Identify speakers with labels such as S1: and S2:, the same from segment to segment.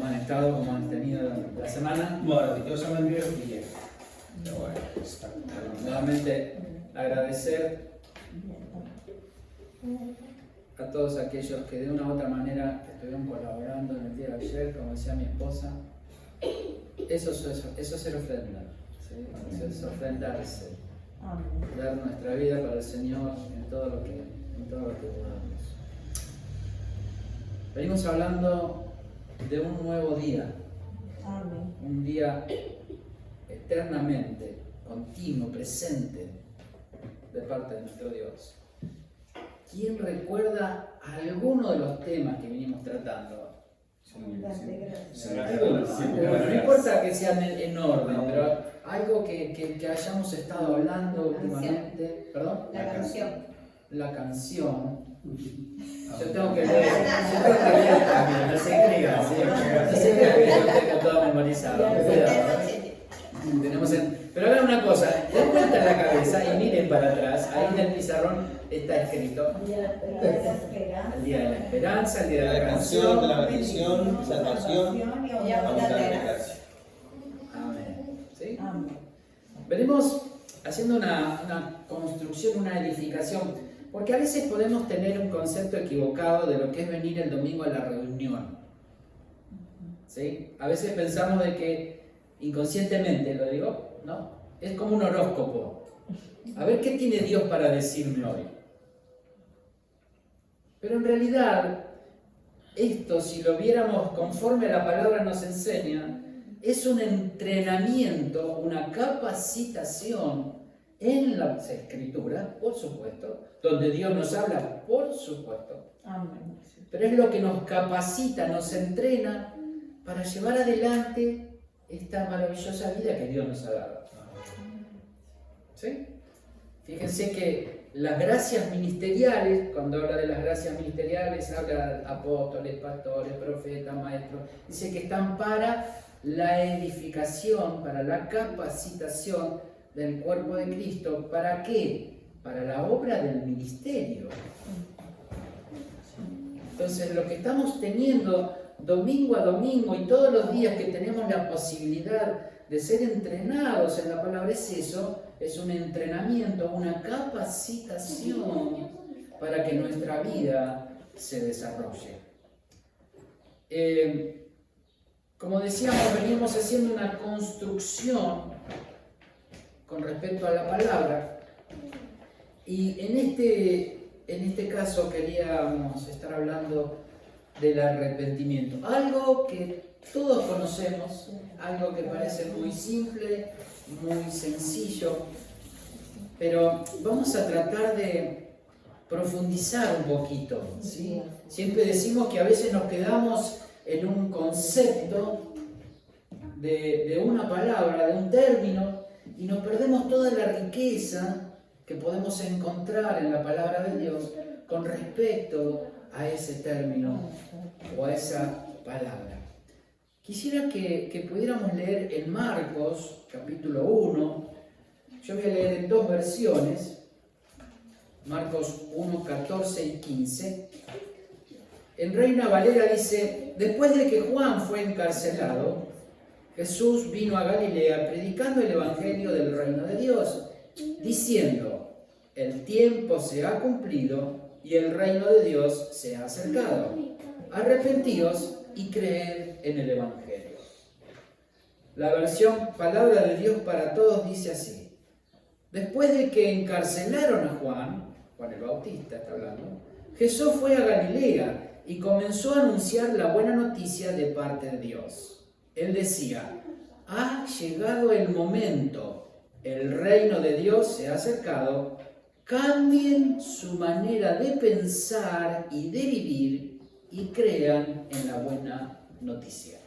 S1: ¿Cómo han estado? ¿Cómo han tenido la semana?
S2: Bueno, dichosamente bien.
S1: Pero bueno, nuevamente agradecer a todos aquellos que de una u otra manera estuvieron colaborando en el día de ayer, como decía mi esposa. Eso es ser ofrenda, ¿sí? Eso es ofrendarse, dar nuestra vida para el Señor en todo lo que podamos. Venimos hablando de un nuevo día, un día eternamente continuo, presente de parte de nuestro Dios. ¿Quién recuerda alguno de los temas que venimos tratando? No importa que sean en orden, pero algo que hayamos estado hablando últimamente. ¿Perdón? La canción. Yo tengo que leer. No se crea, no se crea que yo tenga todo memorizado. Pero hagan una cosa, den vuelta en la cabeza y miren para atrás. Ahí en el pizarrón está escrito el día de la esperanza, el día de la canción,
S2: la bendición, salvación y abundante gracia.
S1: Amén. ¿Sí? Venimos haciendo una construcción, una edificación, porque a veces podemos tener un concepto equivocado de lo que es venir el domingo a la reunión. ¿Sí? A veces pensamos de que inconscientemente, lo digo, ¿no? Es como un horóscopo. A ver qué tiene Dios para decirme hoy. Pero en realidad, esto, si lo viéramos conforme la palabra nos enseña, es un entrenamiento, una capacitación en las Escrituras, por supuesto, donde Dios nos habla, por supuesto. Pero es lo que nos capacita, nos entrena para llevar adelante esta maravillosa vida que Dios nos ha dado. ¿Sí? Fíjense que las gracias ministeriales, cuando habla de las gracias ministeriales, habla de apóstoles, pastores, profetas, maestros, dice que están para la edificación, para la capacitación del cuerpo de Cristo. ¿Para qué? Para la obra del ministerio. Entonces, lo que estamos teniendo domingo a domingo y todos los días que tenemos la posibilidad de ser entrenados en la palabra es eso, es un entrenamiento, una capacitación para que nuestra vida se desarrolle. Como decíamos, venimos haciendo una construcción con respecto a la palabra y en este caso queríamos estar hablando del arrepentimiento, algo que todos conocemos, algo que parece muy simple, muy sencillo, pero vamos a tratar de profundizar un poquito, ¿sí? Siempre decimos que a veces nos quedamos en un concepto de una palabra, de un término, y nos perdemos toda la riqueza que podemos encontrar en la palabra de Dios con respecto a ese término o a esa palabra. Quisiera que pudiéramos leer en Marcos, capítulo 1. Yo voy a leer en dos versiones, Marcos 1, 14 y 15. En Reina Valera dice: después de que Juan fue encarcelado, Jesús vino a Galilea predicando el evangelio del reino de Dios, diciendo: el tiempo se ha cumplido y el reino de Dios se ha acercado. Arrepentíos y creed en el evangelio. La versión Palabra de Dios para Todos dice así: después de que encarcelaron a Juan el Bautista está hablando, Jesús fue a Galilea y comenzó a anunciar la buena noticia de parte de Dios. Él decía: ha llegado el momento, el reino de Dios se ha acercado, cambien su manera de pensar y de vivir y crean en la buena noticia.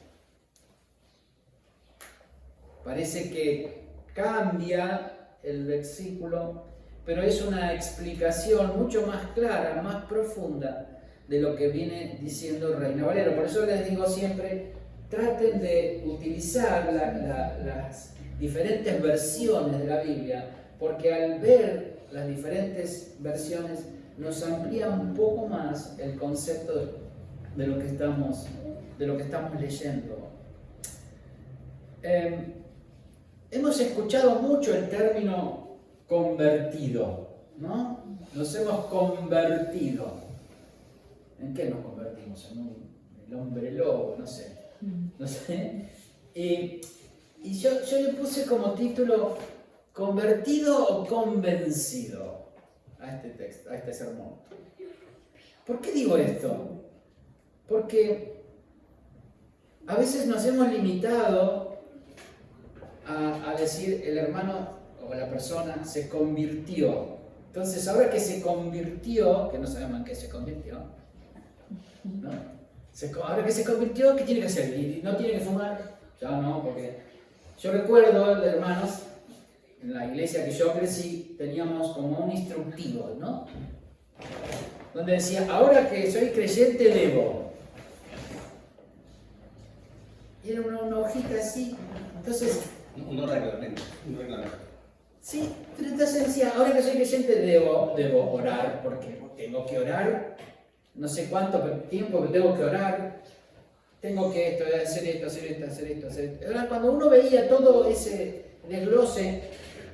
S1: Parece que cambia el versículo, pero es una explicación mucho más clara, más profunda de lo que viene diciendo Reina Valera. Por eso les digo siempre, traten de utilizar las diferentes versiones de la Biblia, porque al ver las diferentes versiones nos amplía un poco más el concepto de lo que estamos de lo que estamos leyendo. Hemos escuchado mucho el término convertido, ¿no? Nos hemos convertido. ¿En qué nos convertimos? En el hombre lobo, no sé. No sé. Y yo le puse como título ¿convertido o convencido? A este texto, a este sermón. ¿Por qué digo esto? Porque a veces nos hemos limitado a decir el hermano o la persona se convirtió. Entonces, ahora que se convirtió, que no sabemos en qué se convirtió, ¿no? Ahora que se convirtió, ¿qué tiene que hacer? ¿Y no tiene que fumar? Ya no, porque yo recuerdo, hermanos, en la iglesia que yo crecí, teníamos como un instructivo, ¿no? Donde decía, ahora que soy creyente debo. Y era una hojita así. Entonces...
S2: Un reglamento.
S1: Sí, pero entonces decía, ahora que soy creyente debo orar, porque tengo que orar, no sé cuánto tiempo que tengo que orar, tengo que hacer esto. Ahora, cuando uno veía todo ese desglose,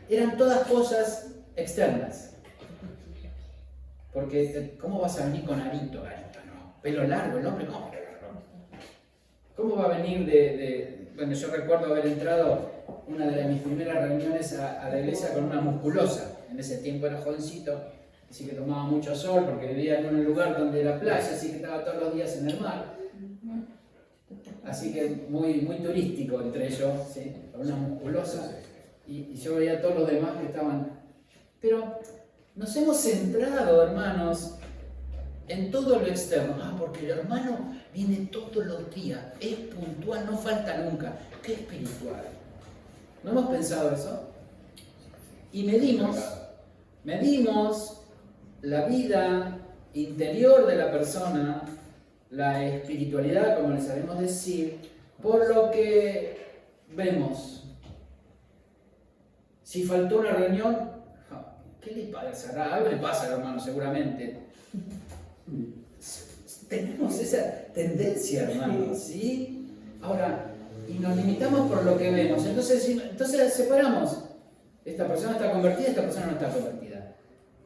S1: eran todas cosas externas. Porque, ¿cómo vas a venir con arito? No. Pelo largo, el hombre, ¿cómo? ¿Cómo va a venir Bueno, yo recuerdo haber entrado una de mis primeras reuniones a la iglesia con una musculosa. En ese tiempo era jovencito, así que tomaba mucho sol porque vivía en un lugar donde era playa, así que estaba todos los días en el mar. Así que muy turístico entre ellos, ¿sí? Con una musculosa. Y yo veía a todos los demás que estaban... Pero nos hemos centrado, hermanos, en todo lo externo. Porque el hermano viene todos los días, es puntual, no falta nunca. ¡Qué espiritual! ¿No hemos pensado eso? Y medimos la vida interior de la persona, la espiritualidad, como le sabemos decir, por lo que vemos. Si faltó una reunión, ¿qué le pasará? Algo le pasa al hermano, seguramente. Tenemos esa tendencia, hermano, ¿sí? Ahora, y nos limitamos por lo que vemos. Entonces separamos. Esta persona está convertida, esta persona no está convertida.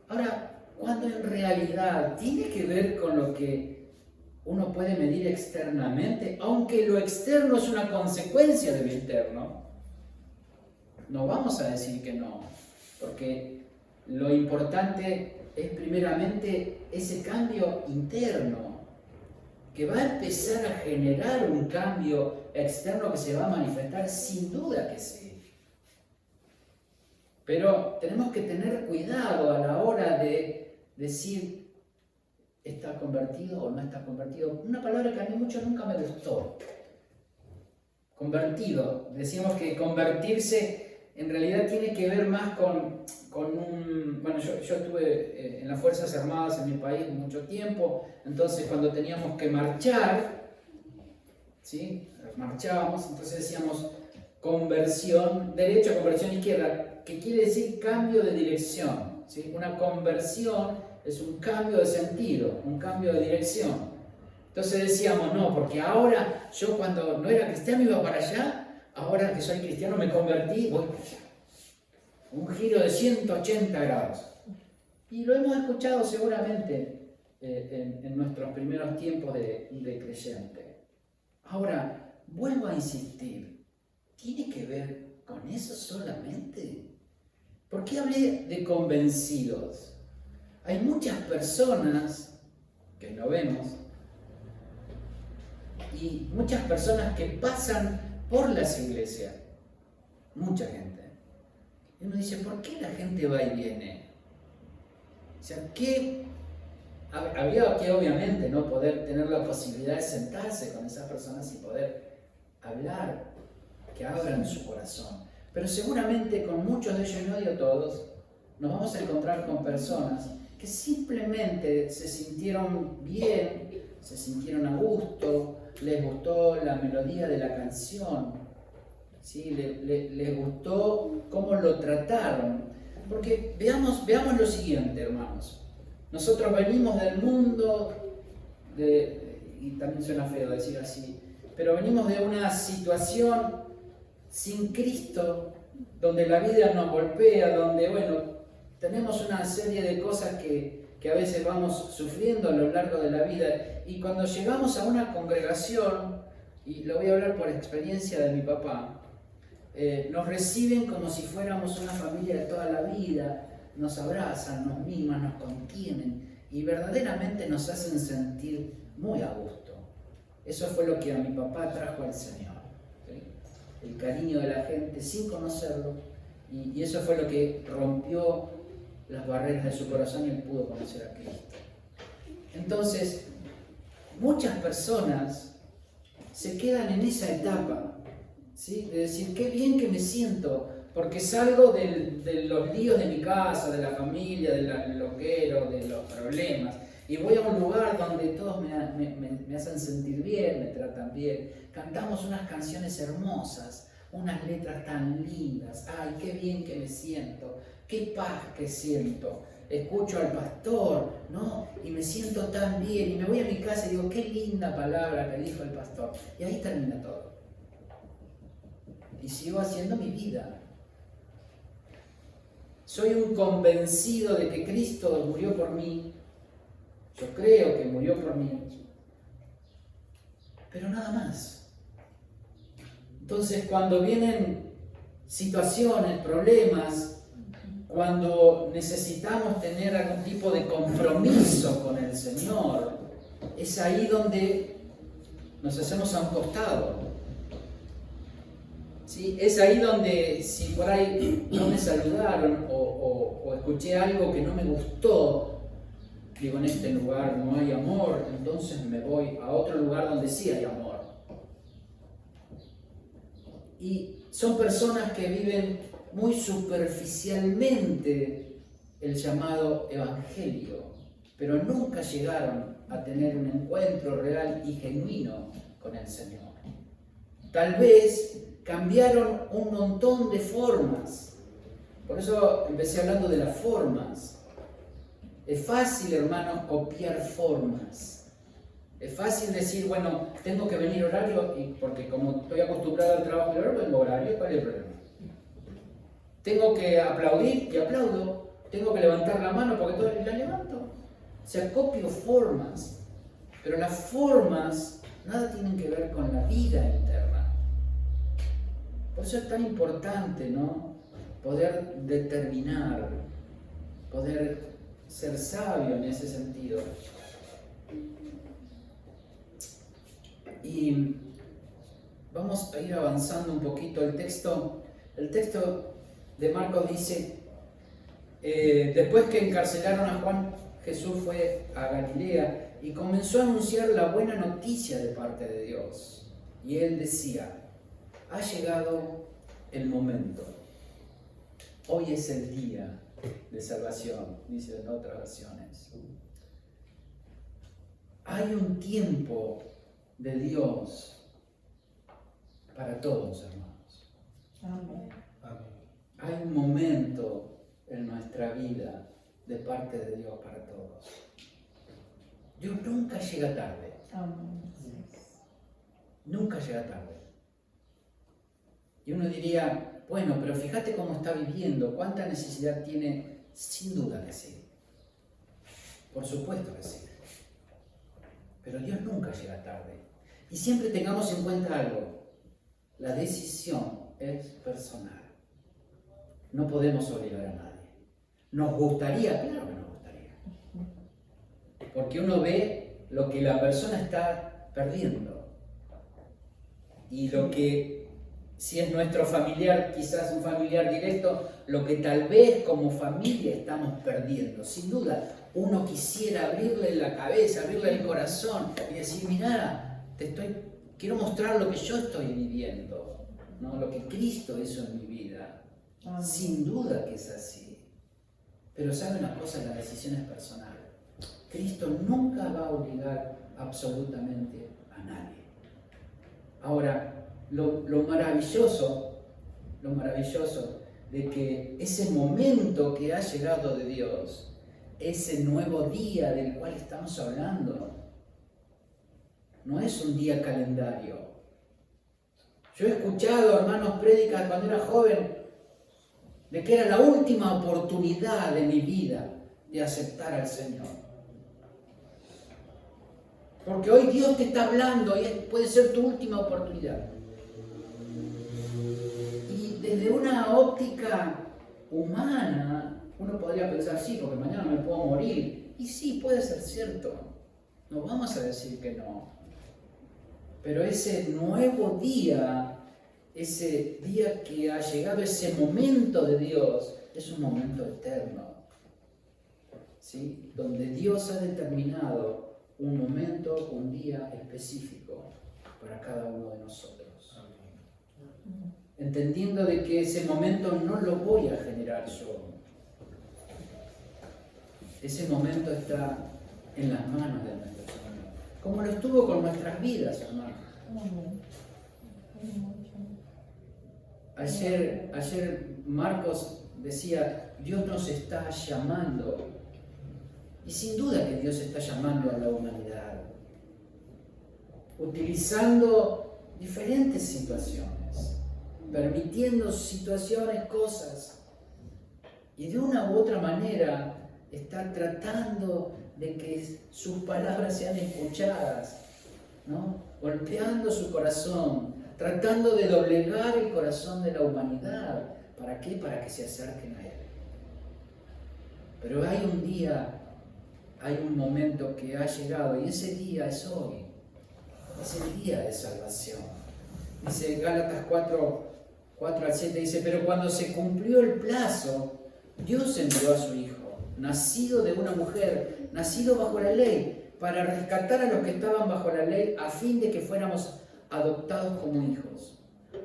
S1: Ahora, cuando en realidad tiene que ver con lo que uno puede medir externamente, aunque lo externo es una consecuencia de lo interno, no vamos a decir que no, porque lo importante es primeramente ese cambio interno, que va a empezar a generar un cambio externo que se va a manifestar, sin duda que sí. Pero tenemos que tener cuidado a la hora de decir, ¿está convertido o no está convertido? Una palabra que a mí mucho nunca me gustó. Convertido. Decíamos que convertirse en realidad tiene que ver más con un... Bueno, yo estuve en las Fuerzas Armadas en mi país mucho tiempo, entonces cuando teníamos que marchar, ¿sí? Marchábamos, entonces decíamos conversión derecha, conversión izquierda, que quiere decir cambio de dirección, ¿sí? Una conversión es un cambio de sentido, un cambio de dirección. Entonces decíamos, no, porque ahora yo cuando no era cristiano iba para allá, ahora que soy cristiano me convertí, voy para allá. Un giro de 180 grados. Y lo hemos escuchado seguramente en nuestros primeros tiempos de creyente. Ahora, vuelvo a insistir, ¿tiene que ver con eso solamente? ¿Por qué hablé de convencidos? Hay muchas personas que lo vemos y muchas personas que pasan por las iglesias, mucha gente. Y uno dice, ¿por qué la gente va y viene? O sea, había que obviamente no poder tener la posibilidad de sentarse con esas personas y poder hablar, que abran su corazón. Pero seguramente con muchos de ellos, y no digo todos, nos vamos a encontrar con personas que simplemente se sintieron bien, se sintieron a gusto, les gustó la melodía de la canción, ¿sí? Les gustó cómo lo trataron. Porque veamos lo siguiente, hermanos. Nosotros venimos del mundo y y también suena feo decir así, pero venimos de una situación sin Cristo, donde la vida nos golpea, donde, bueno, tenemos una serie de cosas que a veces vamos sufriendo a lo largo de la vida, y cuando llegamos a una congregación, y lo voy a hablar por experiencia de mi papá, nos reciben como si fuéramos una familia de toda la vida, nos abrazan, nos miman, nos contienen y verdaderamente nos hacen sentir muy a gusto. Eso fue lo que a mi papá trajo al Señor, ¿sí? El cariño de la gente sin conocerlo, y eso fue lo que rompió las barreras de su corazón y él pudo conocer a Cristo. Entonces, muchas personas se quedan en esa etapa, ¿sí? De decir, qué bien que me siento, porque salgo de los líos de mi casa, de la familia, del loquero, de los problemas, y voy a un lugar donde todos me hacen sentir bien, me tratan bien. Cantamos unas canciones hermosas, unas letras tan lindas. ¡Ay, qué bien que me siento! ¡Qué paz que siento! Escucho al pastor, ¿no? Y me siento tan bien, y me voy a mi casa y digo, qué linda palabra que dijo el pastor. Y ahí termina todo. Y sigo haciendo mi vida. Soy un convencido de que Cristo murió por mí. Yo creo que murió por mí. Pero nada más. Entonces, cuando vienen situaciones, problemas, cuando necesitamos tener algún tipo de compromiso con el Señor, es ahí donde nos hacemos a un costado. ¿Sí? Es ahí donde, si por ahí no me saludaron o escuché algo que no me gustó, digo, en este lugar no hay amor, entonces me voy a otro lugar donde sí hay amor. Y son personas que viven muy superficialmente el llamado evangelio, pero nunca llegaron a tener un encuentro real y genuino con el Señor. Tal vez cambiaron un montón de formas. Por eso empecé hablando de las formas. Es fácil, hermanos, copiar formas. Es fácil decir, bueno, tengo que venir horario, porque como estoy acostumbrado al trabajo de horario, vengo horario, ¿cuál es el problema? Tengo que aplaudir y aplaudo. Tengo que levantar la mano porque todo la levanto. O sea, copio formas. Pero las formas nada tienen que ver con la vida interna. Por eso es tan importante, ¿no? Poder determinar, poder ser sabio en ese sentido. Y vamos a ir avanzando un poquito. El texto de Marcos dice, después que encarcelaron a Juan, Jesús fue a Galilea y comenzó a anunciar la buena noticia de parte de Dios. Y él decía, ha llegado el momento. Hoy es el día de salvación, dice en otras versiones. Hay un tiempo de Dios para todos, hermanos.
S3: Amén.
S1: Hay un momento en nuestra vida de parte de Dios para todos. Dios nunca llega tarde.
S3: Amén.
S1: Nunca llega tarde. Y uno diría, bueno, pero fíjate cómo está viviendo, cuánta necesidad tiene. Sin duda que sí. Por supuesto que sí. Pero Dios nunca llega tarde. Y siempre tengamos en cuenta algo. La decisión es personal. No podemos obligar a nadie. ¿Nos gustaría? Claro que nos gustaría. Porque uno ve lo que la persona está perdiendo. Y lo que, si es nuestro familiar, quizás un familiar directo, lo que tal vez como familia estamos perdiendo. Sin duda, uno quisiera abrirle la cabeza, abrirle el corazón y decir, mirá, quiero mostrar lo que yo estoy viviendo, ¿no? Lo que Cristo hizo en mi vida.
S3: Amén.
S1: Sin duda que es así. Pero ¿sabe una cosa? La decisión es personal. Cristo nunca va a obligar absolutamente a nadie. Ahora, lo maravilloso de que ese momento que ha llegado de Dios, ese nuevo día del cual estamos hablando, no es un día calendario. Yo he escuchado, hermanos, prédicas cuando era joven, de que era la última oportunidad de mi vida de aceptar al Señor. Porque hoy Dios te está hablando y puede ser tu última oportunidad. Y desde una óptica humana, uno podría pensar, sí, porque mañana me puedo morir. Y sí, puede ser cierto. No vamos a decir que no. Pero ese nuevo día, ese día que ha llegado, ese momento de Dios, es un momento eterno. ¿Sí? Donde Dios ha determinado un momento, un día específico para cada uno de nosotros. Entendiendo de que ese momento no lo voy a generar yo. Ese momento está en las manos de nuestro Señor. Como lo estuvo con nuestras vidas, hermanos. Ayer Marcos decía, Dios nos está llamando. Y sin duda que Dios está llamando a la humanidad. Utilizando diferentes situaciones. Permitiendo situaciones, cosas. Y de una u otra manera está tratando de que sus palabras sean escuchadas, ¿no? Golpeando su corazón, tratando de doblegar el corazón de la humanidad. ¿Para qué? Para que se acerquen a Él. Pero hay un día, hay un momento que ha llegado y ese día es hoy. Es el día de salvación. Dice Gálatas 4:4-7, dice, pero cuando se cumplió el plazo, Dios envió a su Hijo, nacido de una mujer, nacido bajo la ley, para rescatar a los que estaban bajo la ley, a fin de que fuéramos adoptados como hijos.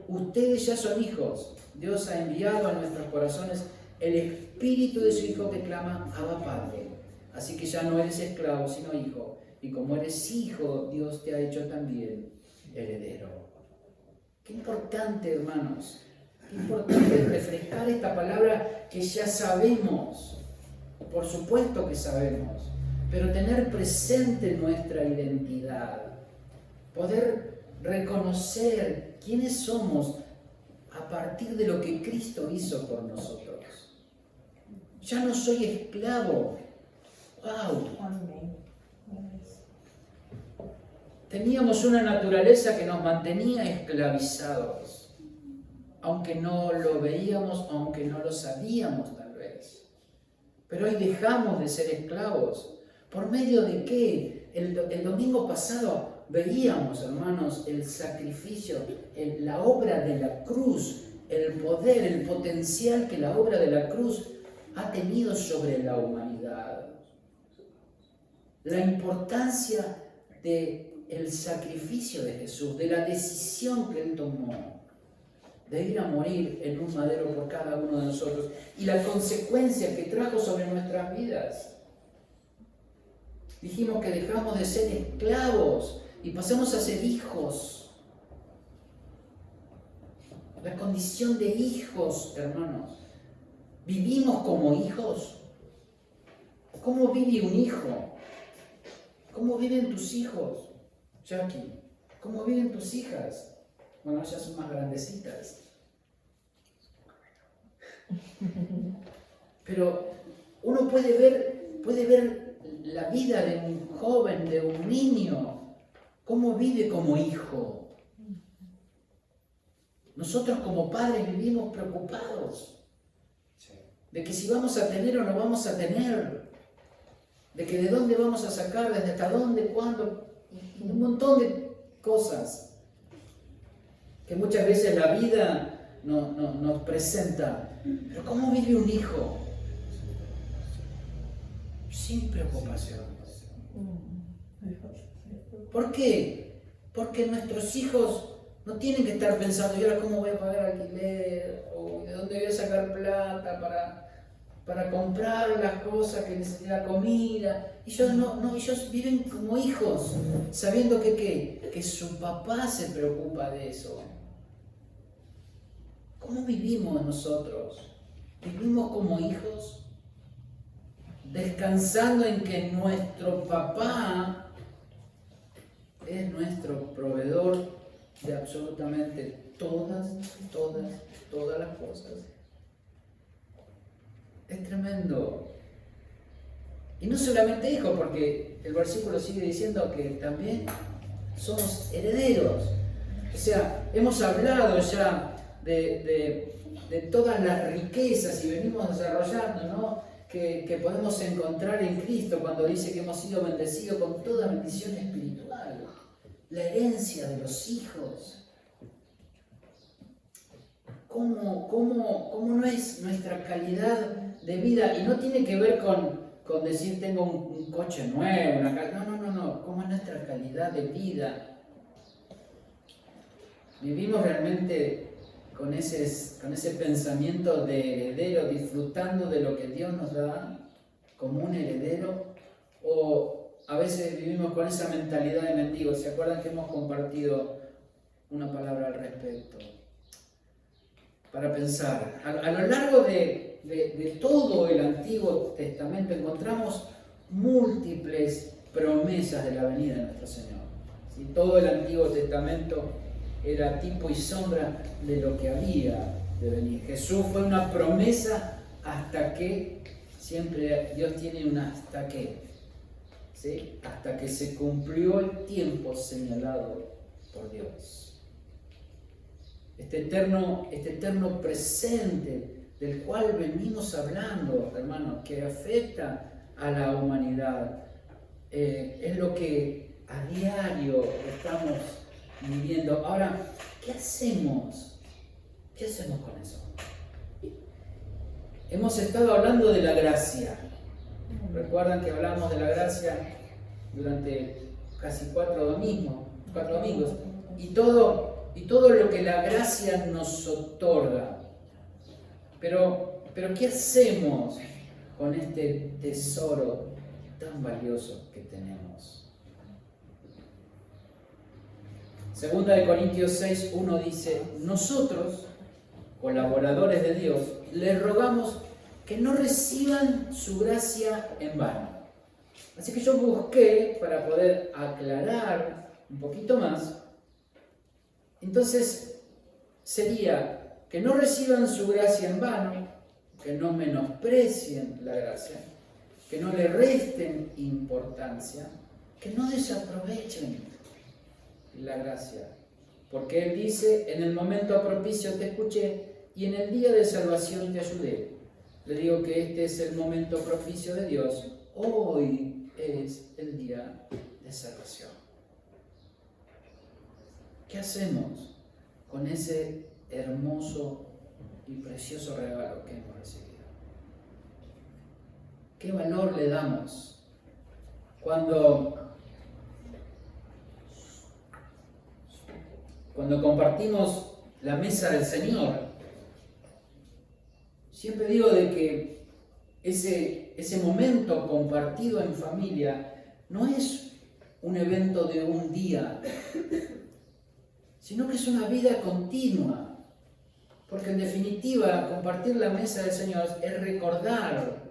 S1: Ustedes ya son hijos. Dios ha enviado a nuestros corazones el Espíritu de su Hijo que clama, Abba Padre. Así que ya no eres esclavo, sino hijo. Y como eres hijo, Dios te ha hecho también heredero. Qué importante, hermanos. Qué importante refrescar esta palabra que ya sabemos. Por supuesto que sabemos. Pero tener presente nuestra identidad. Poder reconocer quiénes somos a partir de lo que Cristo hizo por nosotros. Ya no soy esclavo. ¡Wow! Teníamos una naturaleza que nos mantenía esclavizados, aunque no lo veíamos, aunque no lo sabíamos tal vez. Pero hoy dejamos de ser esclavos. ¿Por medio de qué? El domingo pasado veíamos, hermanos, el sacrificio, la obra de la cruz, el poder, el potencial que la obra de la cruz ha tenido sobre la humanidad. La importancia del sacrificio de Jesús, de la decisión que Él tomó, de ir a morir en un madero por cada uno de nosotros, y la consecuencia que trajo sobre nuestras vidas. Dijimos que dejamos de ser esclavos y pasamos a ser hijos. La condición de hijos, hermanos. ¿Vivimos como hijos? ¿Cómo vive un hijo? ¿Cómo viven tus hijos, Jackie? ¿Cómo viven tus hijas? Bueno, ya son más grandecitas. Pero uno puede ver la vida de un joven, de un niño, cómo vive como hijo. Nosotros como padres vivimos preocupados de que si vamos a tener o no vamos a tener, de que de dónde vamos a sacar, desde hasta dónde, cuándo, y un montón de cosas que muchas veces la vida nos presenta. Pero ¿cómo vive un hijo? Sin preocupación. ¿Por qué? Porque nuestros hijos no tienen que estar pensando, ¿y ahora cómo voy a pagar alquiler? ¿O de dónde voy a sacar plata para comprar las cosas que necesita, la comida? Ellos viven como hijos, sabiendo que su papá se preocupa de eso. ¿Cómo vivimos nosotros? ¿Vivimos como hijos? Descansando en que nuestro papá es nuestro proveedor de absolutamente todas las cosas. Es tremendo. Y no solamente hijo, porque el versículo sigue diciendo que también somos herederos. O sea, hemos hablado ya de todas las riquezas y venimos desarrollando, ¿no? Que podemos encontrar en Cristo cuando dice que hemos sido bendecidos con toda bendición espiritual. La herencia de los hijos. ¿Cómo no es nuestra calidad de vida? Y no tiene que ver con decir tengo un coche nuevo, una casa. No. ¿Cómo es nuestra calidad de vida? ¿Vivimos realmente con ese pensamiento de heredero, disfrutando de lo que Dios nos da como un heredero? ¿O a veces vivimos con esa mentalidad de mendigo? ¿Se acuerdan que hemos compartido una palabra al respecto? Para pensar, a lo largo de todo el Antiguo Testamento encontramos múltiples promesas de la venida de nuestro Señor. ¿Sí? Todo el Antiguo Testamento era tipo y sombra de lo que había de venir. Jesús fue una promesa hasta que, siempre Dios tiene un hasta que, ¿sí? Hasta que se cumplió el tiempo señalado por Dios. Este eterno presente del cual venimos hablando, hermanos, que afecta a la humanidad, es lo que a diario estamos viviendo. Ahora, ¿qué hacemos? ¿Qué hacemos con eso? Hemos estado hablando de la gracia. ¿Recuerdan que hablamos de la gracia durante casi 4 domingos? Y todo lo que la gracia nos otorga. Pero ¿qué hacemos con este tesoro tan valioso que tenemos? Segunda de Corintios 6:1 dice: nosotros, colaboradores de Dios, les rogamos que no reciban su gracia en vano. Así que yo busqué para poder aclarar un poquito más. Entonces sería que no reciban su gracia en vano, que no menosprecien la gracia, que no le resten importancia, que no desaprovechen la gracia. Porque Él dice: en el momento propicio te escuché y en el día de salvación te ayudé. Le digo que este es el momento propicio de Dios. Hoy es el día de salvación. ¿Qué hacemos con ese hermoso y precioso regalo que hemos recibido? ¿Qué valor le damos cuando compartimos la mesa del Señor? Siempre digo de que ese momento compartido en familia no es un evento de un día, sino que es una vida continua. Porque en definitiva, compartir la mesa del Señor es recordar,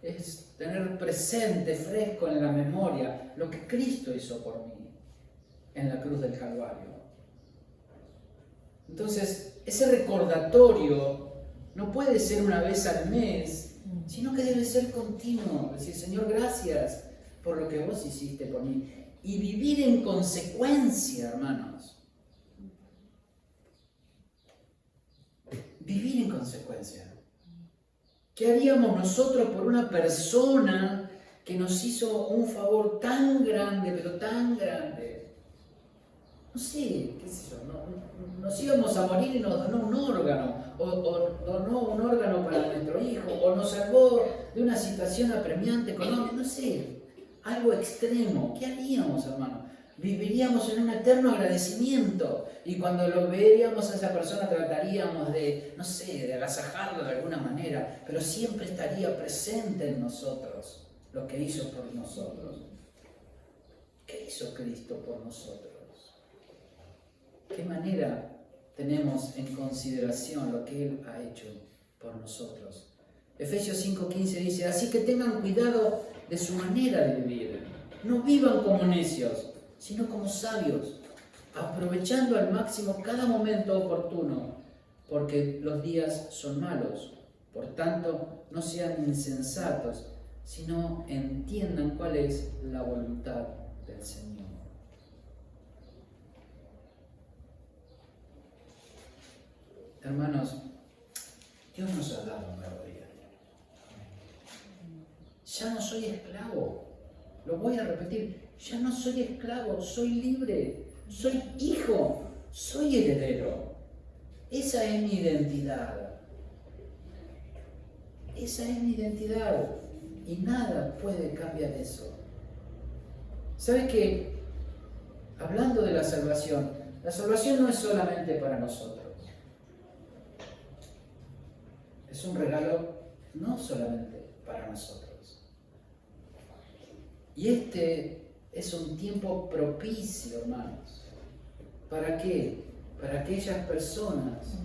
S1: es tener presente, fresco en la memoria, lo que Cristo hizo por mí en la cruz del Calvario. Entonces, ese recordatorio no puede ser una vez al mes, sino que debe ser continuo. Decir: Señor, gracias por lo que vos hiciste por mí. Y vivir en consecuencia, hermanos. Vivir en consecuencia. ¿Qué haríamos nosotros por una persona que nos hizo un favor tan grande, pero tan grande? No sé, qué sé yo, nos íbamos a morir y nos donó un órgano, o donó un órgano para nuestro hijo, o nos salvó de una situación apremiante económica, no sé, algo extremo. ¿Qué haríamos, hermano? Viviríamos en un eterno agradecimiento, y cuando lo veríamos a esa persona trataríamos de, no sé, de agasajarlo de alguna manera, pero siempre estaría presente en nosotros lo que hizo por nosotros. ¿Qué hizo Cristo por nosotros? ¿Qué manera tenemos en consideración lo que Él ha hecho por nosotros? Efesios 5:15 dice: así que tengan cuidado de su manera de vivir. No vivan como necios, sino como sabios, aprovechando al máximo cada momento oportuno, porque los días son malos. Por tanto, no sean insensatos, sino entiendan cuál es la voluntad del Señor. Hermanos, Dios nos ha dado un nuevo día. Ya no soy esclavo. Lo voy a repetir. Ya no soy esclavo, soy libre. Soy hijo, soy heredero. Esa es mi identidad. Esa es mi identidad. Y nada puede cambiar eso. ¿Sabes qué? Hablando de la salvación no es solamente para nosotros. Es un regalo no solamente para nosotros. Y este es un tiempo propicio, hermanos. ¿Para qué? Para aquellas personas,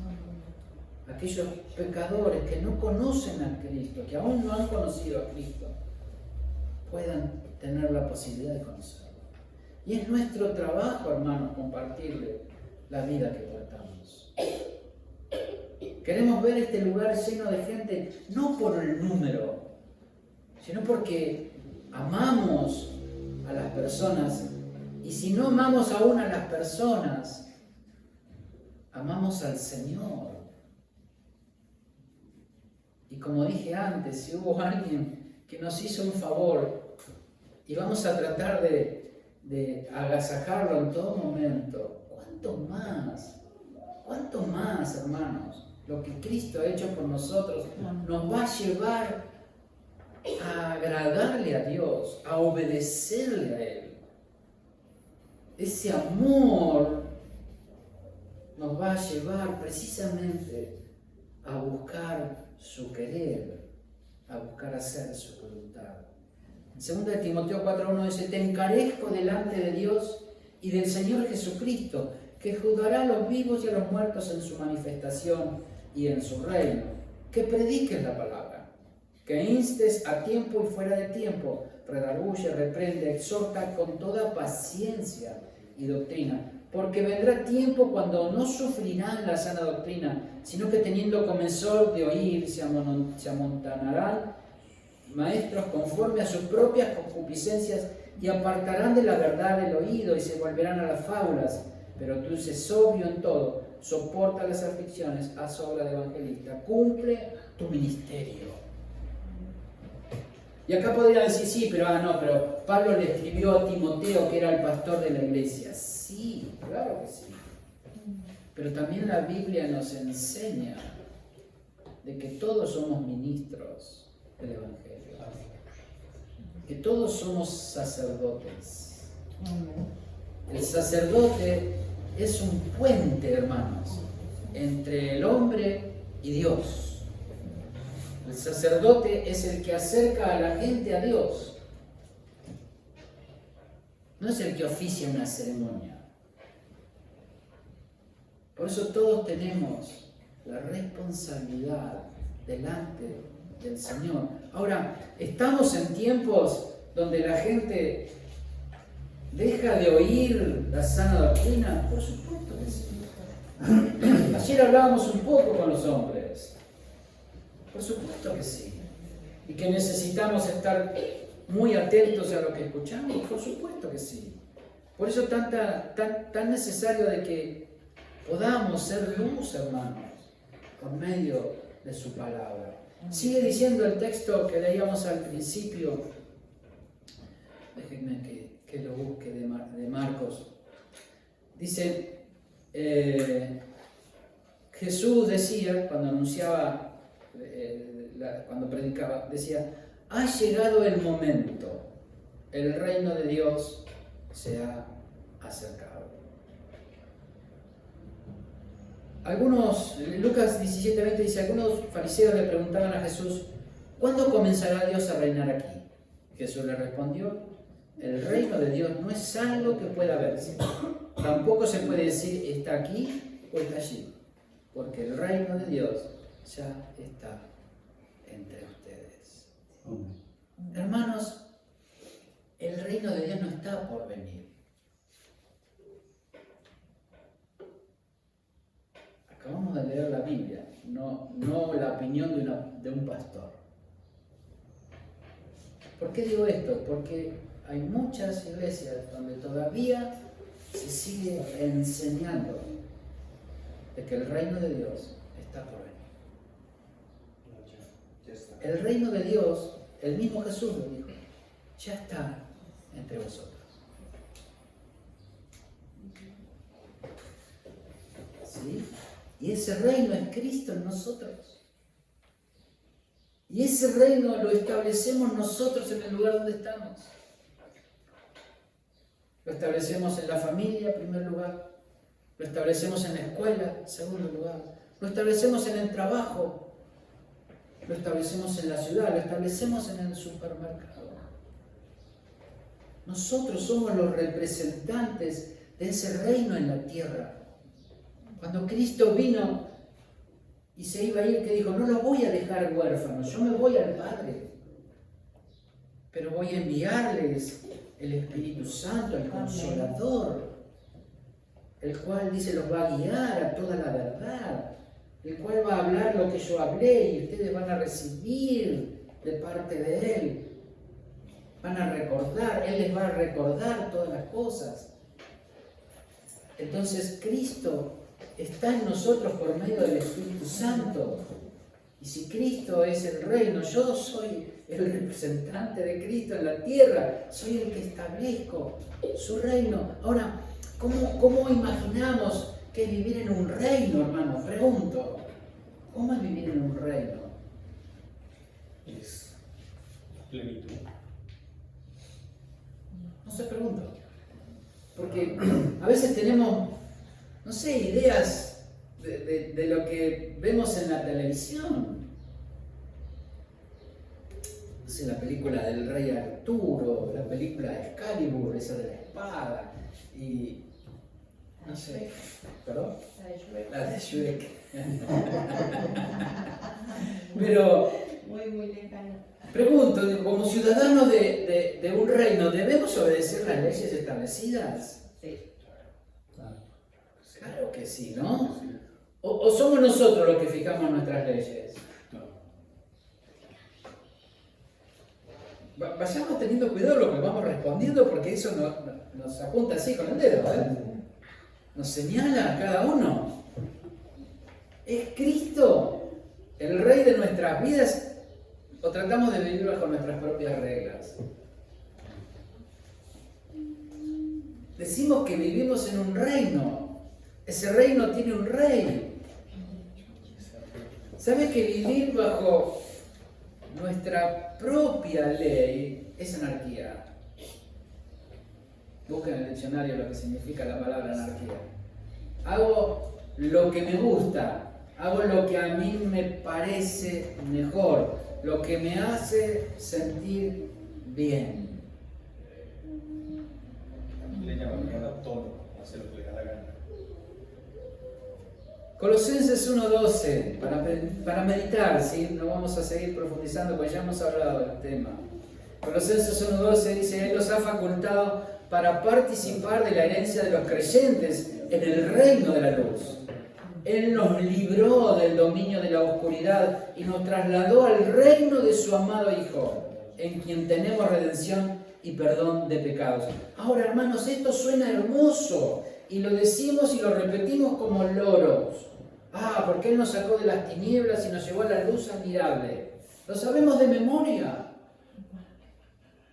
S1: aquellos pecadores que no conocen a Cristo, que aún no han conocido a Cristo, puedan tener la posibilidad de conocerlo. Y es nuestro trabajo, hermanos, compartirle la vida que portamos. Queremos ver este lugar lleno de gente, no por el número, sino porque amamos a las personas. Y si no amamos aún a las personas, amamos al Señor. Y como dije antes, si hubo alguien que nos hizo un favor, y vamos a tratar de agasajarlo en todo momento, ¿cuánto más, hermanos? Lo que Cristo ha hecho por nosotros nos va a llevar a agradarle a Dios, a obedecerle a Él. Ese amor nos va a llevar precisamente a buscar su querer, a buscar hacer su voluntad. En 2 Timoteo 4:1 dice: te encarezco delante de Dios y del Señor Jesucristo, que juzgará a los vivos y a los muertos en su manifestación y en su reino, que prediques la palabra, que instes a tiempo y fuera de tiempo, redarguye, reprende, exhorta con toda paciencia y doctrina, porque vendrá tiempo cuando no sufrirán la sana doctrina, sino que teniendo comezón de oír, se amontonarán maestros conforme a sus propias concupiscencias y apartarán de la verdad el oído y se volverán a las fábulas. Pero tú sé sobrio en todo, soporta las aflicciones, haz obra de evangelista, cumple tu ministerio. Y acá podría decir, sí, pero Pablo le escribió a Timoteo, que era el pastor de la iglesia. Sí, claro que sí. Pero también la Biblia nos enseña de que todos somos ministros del evangelio, que todos somos sacerdotes. El sacerdote es un puente, hermanos, entre el hombre y Dios. El sacerdote es el que acerca a la gente a Dios. No es el que oficia una ceremonia. Por eso todos tenemos la responsabilidad delante del Señor. Ahora, ¿estamos en tiempos donde la gente deja de oír la sana doctrina? Por supuesto que sí. Ayer hablábamos un poco con los hombres. Por supuesto que sí. Y que necesitamos estar muy atentos a lo que escuchamos. Por supuesto que sí. Por eso tan necesario de que podamos ser luz, hermanos, por medio de su palabra. Sigue diciendo el texto que leíamos al principio. Déjenme que lo busque de Marcos. Dice, Jesús decía, cuando anunciaba, cuando predicaba, decía: ha llegado el momento, el reino de Dios se ha acercado. Lucas 17:20 dice: algunos fariseos le preguntaban a Jesús: ¿cuándo comenzará Dios a reinar aquí? Jesús le respondió: el reino de Dios no es algo que pueda verse. Tampoco se puede decir está aquí o está allí, porque el reino de Dios ya está entre ustedes. Hermanos, el reino de Dios no está por venir. Biblia, no la opinión de un pastor. ¿Por qué digo esto? Porque hay muchas iglesias donde todavía se sigue enseñando de que el reino de Dios está por venir. El reino de Dios, el mismo Jesús lo dijo, ya está entre vosotros. ¿Sí? Y ese reino es Cristo en nosotros. Y ese reino lo establecemos nosotros en el lugar donde estamos. Lo establecemos en la familia, en primer lugar. Lo establecemos en la escuela, en segundo lugar. Lo establecemos en el trabajo. Lo establecemos en la ciudad. Lo establecemos en el supermercado. Nosotros somos los representantes de ese reino en la tierra. Cuando Cristo vino y se iba a ir, que dijo, no los voy a dejar huérfanos, yo me voy al Padre, pero voy a enviarles el Espíritu Santo, el Consolador, el cual dice los va a guiar a toda la verdad, el cual va a hablar lo que yo hablé y ustedes van a recibir de parte de Él, van a recordar, Él les va a recordar todas las cosas. Entonces Cristo está en nosotros por medio del Espíritu Santo. Y si Cristo es el reino, yo soy el representante de Cristo en la tierra, soy el que establezco su reino. Ahora, ¿cómo imaginamos que es vivir en un reino, hermano? Pregunto, ¿cómo es vivir en un reino?
S3: Es plenitud.
S1: No sé, pregunto. Porque a veces tenemos, no sé, ideas de lo que vemos en la televisión. No sé, la película del Rey Arturo, la película de Excalibur, esa de la espada, y no sé, ¿perdón? La de Shrek. Pero
S4: muy lejano.
S1: pregunto, como ciudadanos de un reino, ¿debemos obedecer las leyes establecidas?
S4: Sí.
S1: Claro que sí, ¿no? ¿O somos nosotros los que fijamos nuestras leyes? Vayamos teniendo cuidado lo que vamos respondiendo, porque eso nos apunta así con el dedo, ¿eh? Nos señala a cada uno. ¿Es Cristo el Rey de nuestras vidas o tratamos de vivir bajo nuestras propias reglas? Decimos que vivimos en un reino. Ese reino tiene un rey. ¿Sabe que vivir bajo nuestra propia ley es anarquía? Busquen en el diccionario lo que significa la palabra anarquía. Hago lo que me gusta, hago lo que a mí me parece mejor, lo que me hace sentir bien.
S3: Le llaman autónomo, hacer lo que le da la gana.
S1: Colosenses 1:12, para meditar, ¿sí? No vamos a seguir profundizando porque ya hemos hablado del tema. Colosenses 1:12 dice, Él los ha facultado para participar de la herencia de los creyentes en el reino de la luz. Él nos libró del dominio de la oscuridad y nos trasladó al reino de su amado Hijo, en quien tenemos redención y perdón de pecados. Ahora, hermanos, esto suena hermoso y lo decimos y lo repetimos como loros. Porque Él nos sacó de las tinieblas y nos llevó a la luz admirable. ¿Lo sabemos de memoria?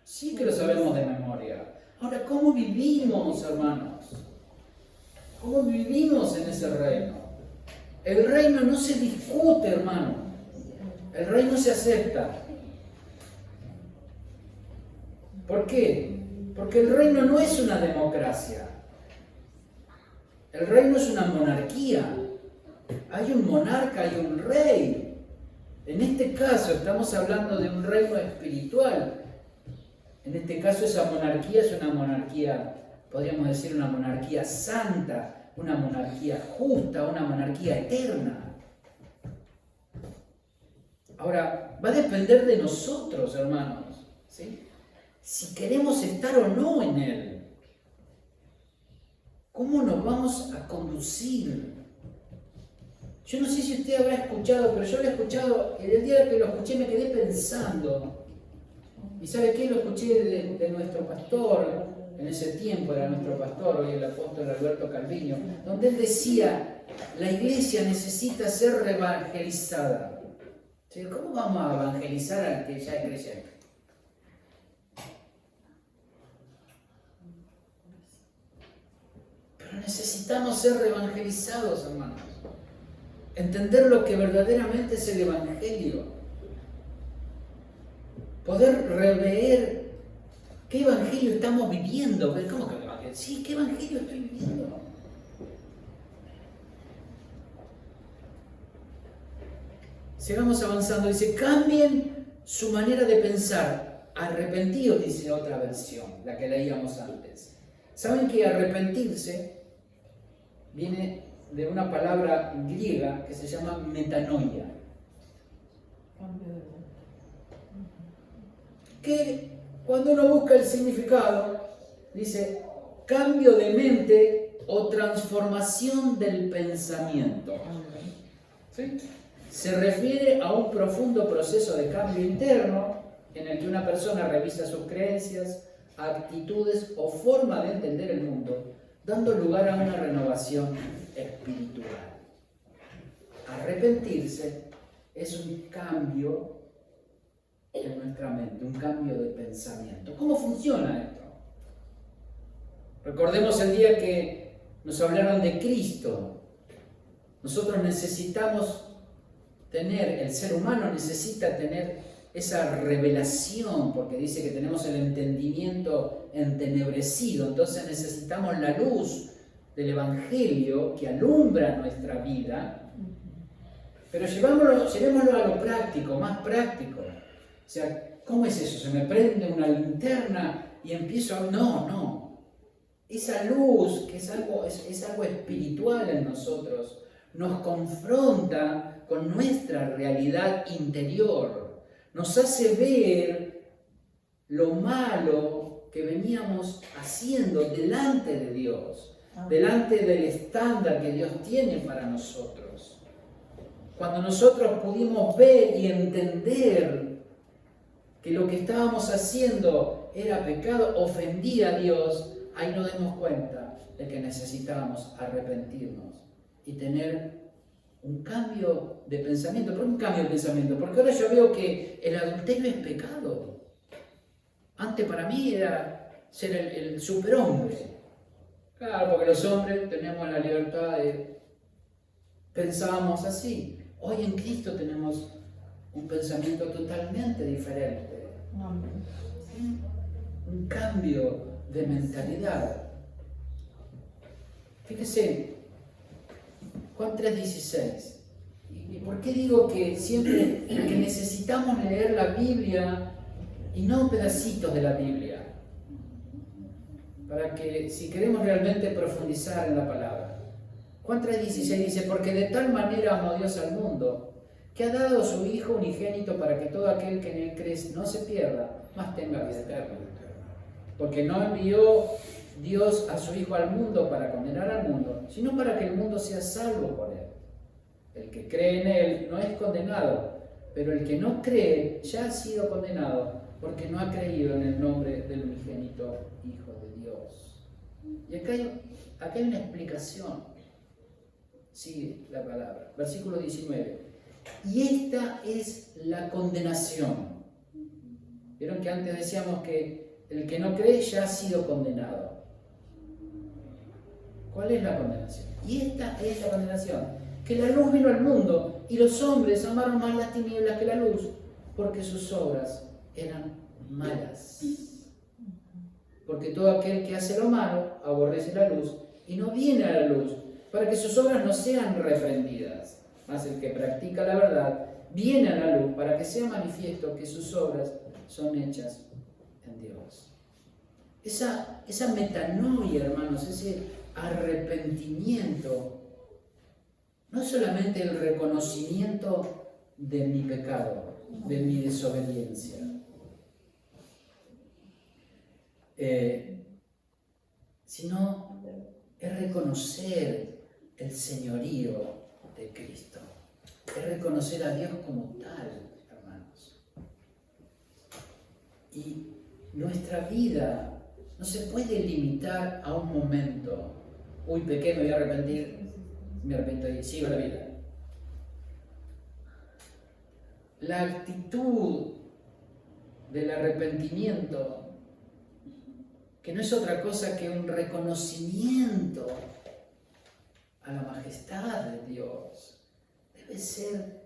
S1: Sí que lo sabemos de memoria. Ahora, ¿cómo vivimos, hermanos? ¿Cómo vivimos en ese reino? El reino no se discute, hermano. El reino se acepta. ¿Por qué? Porque el reino no es una democracia. El reino es una monarquía. Hay un monarca, hay un rey. En este caso estamos hablando de un reino espiritual. En este caso esa monarquía es una monarquía, podríamos decir una monarquía santa, una monarquía justa, una monarquía eterna. Ahora, va a depender de nosotros, hermanos, ¿sí? Si queremos estar o no en él. ¿Cómo nos vamos a conducir? Yo no sé si usted habrá escuchado, pero yo lo he escuchado, y el día que lo escuché me quedé pensando. ¿Y sabe qué? Lo escuché de nuestro pastor, en ese tiempo era nuestro pastor, hoy el apóstol Alberto Calviño, donde él decía, la iglesia necesita ser reevangelizada. ¿Cómo vamos a evangelizar al que ya es creyente? Pero necesitamos ser reevangelizados, hermanos. Entender lo que verdaderamente es el Evangelio. Poder rever qué Evangelio estamos viviendo. ¿Cómo que Evangelio? Sí, ¿qué Evangelio estoy viviendo? Sigamos avanzando. Dice, cambien su manera de pensar. Arrepentidos, dice otra versión, la que leíamos antes. ¿Saben que arrepentirse viene de una palabra griega que se llama metanoia? Que cuando uno busca el significado, dice cambio de mente o transformación del pensamiento. ¿Sí? Se refiere a un profundo proceso de cambio interno en el que una persona revisa sus creencias, actitudes o forma de entender el mundo, dando lugar a una renovación espiritual. Arrepentirse es un cambio en nuestra mente, un cambio de pensamiento. ¿Cómo funciona esto? Recordemos el día que nos hablaron de Cristo. Nosotros necesitamos tener, el ser humano necesita tener esa revelación, porque dice que tenemos el entendimiento entenebrecido, entonces necesitamos la luz del Evangelio que alumbra nuestra vida, pero llevémoslo a lo práctico, más práctico. O sea, ¿cómo es eso? ¿Se me prende una linterna y empiezo a...? No. Esa luz, que es algo espiritual en nosotros, nos confronta con nuestra realidad interior. Nos hace ver lo malo que veníamos haciendo delante de Dios, delante del estándar que Dios tiene para nosotros. Cuando nosotros pudimos ver y entender que lo que estábamos haciendo era pecado, ofendía a Dios, ahí nos damos cuenta de que necesitábamos arrepentirnos y tener un cambio de pensamiento. ¿Por qué un cambio de pensamiento? Porque ahora yo veo que el adulterio es pecado. Antes para mí era ser el superhombre. Claro, porque los hombres tenemos la libertad de... Pensábamos así. Hoy en Cristo tenemos un pensamiento totalmente diferente. Un cambio de mentalidad. Fíjese, Juan 3:16. ¿Y por qué digo que siempre que necesitamos leer la Biblia y no pedacitos de la Biblia? Para que, si queremos realmente profundizar en la palabra. Juan 3:16 dice, porque de tal manera amó Dios al mundo, que ha dado a su Hijo unigénito para que todo aquel que en él cree no se pierda, mas tenga vida eterna. Porque no envió Dios a su Hijo al mundo para condenar al mundo, sino para que el mundo sea salvo por él. El que cree en él no es condenado, pero el que no cree ya ha sido condenado, porque no ha creído en el nombre del unigénito Hijo de Dios. Y acá hay una explicación. Sigue la palabra. Versículo 19. Y esta es la condenación. Vieron que antes decíamos que el que no cree ya ha sido condenado. ¿Cuál es la condenación? Y esta es la condenación. Que la luz vino al mundo y los hombres amaron más las tinieblas que la luz, porque sus obras eran malas. Porque todo aquel que hace lo malo aborrece la luz y no viene a la luz, para que sus obras no sean reprendidas. Mas el que practica la verdad viene a la luz, para que sea manifiesto que sus obras son hechas en Dios. Esa metanoia, hermanos, ese arrepentimiento, no es solamente el reconocimiento de mi pecado, de mi desobediencia, sino es reconocer el señorío de Cristo. Es reconocer a Dios como tal, hermanos. Y nuestra vida no se puede limitar a un momento. Uy, pequé, me voy a arrepentir, me arrepiento y sigo la vida. La actitud del arrepentimiento, que no es otra cosa que un reconocimiento a la majestad de Dios, debe ser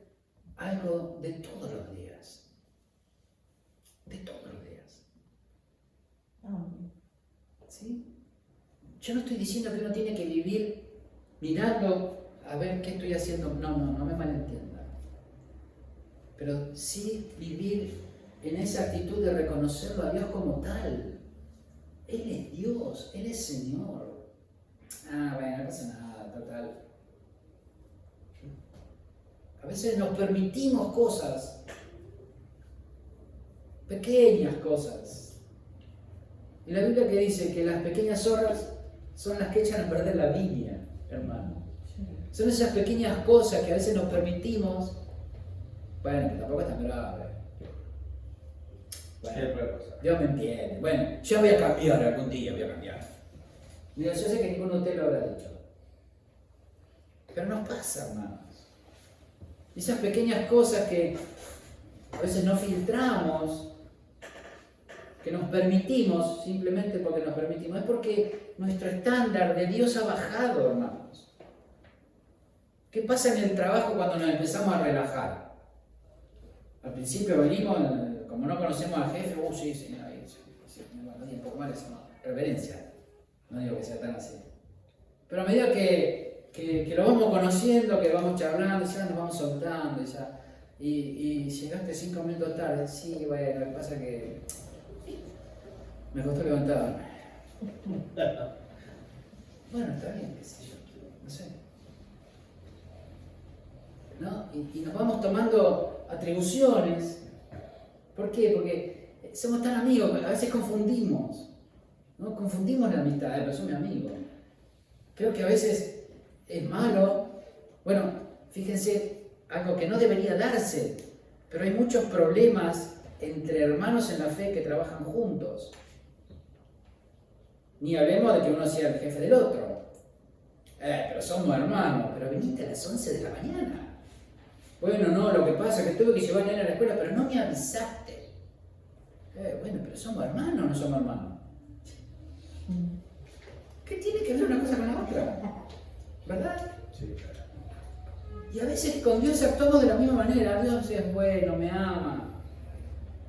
S1: algo de todos los días. De todos los días. ¿Sí? Yo no estoy diciendo que uno tiene que vivir mirando a ver qué estoy haciendo. No me malentiendan. Pero sí vivir en esa actitud de reconocerlo a Dios como tal. Él es Dios, Él es Señor. Bueno, no pasa nada, total. A veces nos permitimos cosas, pequeñas cosas. Y la Biblia que dice que las pequeñas zorras son las que echan a perder la viña, hermano. Son esas pequeñas cosas que a veces nos permitimos. Bueno, que tampoco es tan grave. Bueno, Dios me entiende. Bueno, yo voy a cambiar algún día, voy a cambiar. Mira, yo sé que ninguno de ustedes lo habrá dicho. Pero no pasa, hermanos. Esas pequeñas cosas que a veces no filtramos, que nos permitimos, simplemente porque nos permitimos, es porque nuestro estándar de Dios ha bajado, hermanos. ¿Qué pasa en el trabajo cuando nos empezamos a relajar? Al principio venimos, como no conocemos al jefe, sí, señor, sí, no digo un poco mal, eso no, reverencia. No digo que sea tan así. Pero a medida que lo vamos conociendo, que vamos charlando, ya nos vamos soltando, ya. Y llegaste 5 minutos tarde, sí, bueno, lo que pasa es que me costó levantarme. Bueno, está bien, qué sé yo, no sé. ¿No? Y nos vamos tomando atribuciones. ¿Por qué? Porque somos tan amigos, a veces confundimos. ¿No? Confundimos la amistad, pero soy mi amigo. Creo que a veces es malo. Bueno, fíjense, algo que no debería darse, pero hay muchos problemas entre hermanos en la fe que trabajan juntos. Ni hablemos de que uno sea el jefe del otro. Pero somos hermanos, pero viniste a las 11 de la mañana. Bueno, no, lo que pasa es que tuve que llevar a la escuela, pero no me avisaste. Bueno, pero somos hermanos o no somos hermanos. ¿Qué tiene que ver una cosa con la otra? ¿Verdad?
S3: Sí, claro.
S1: Y a veces con Dios actuamos de la misma manera. Dios es bueno, me ama.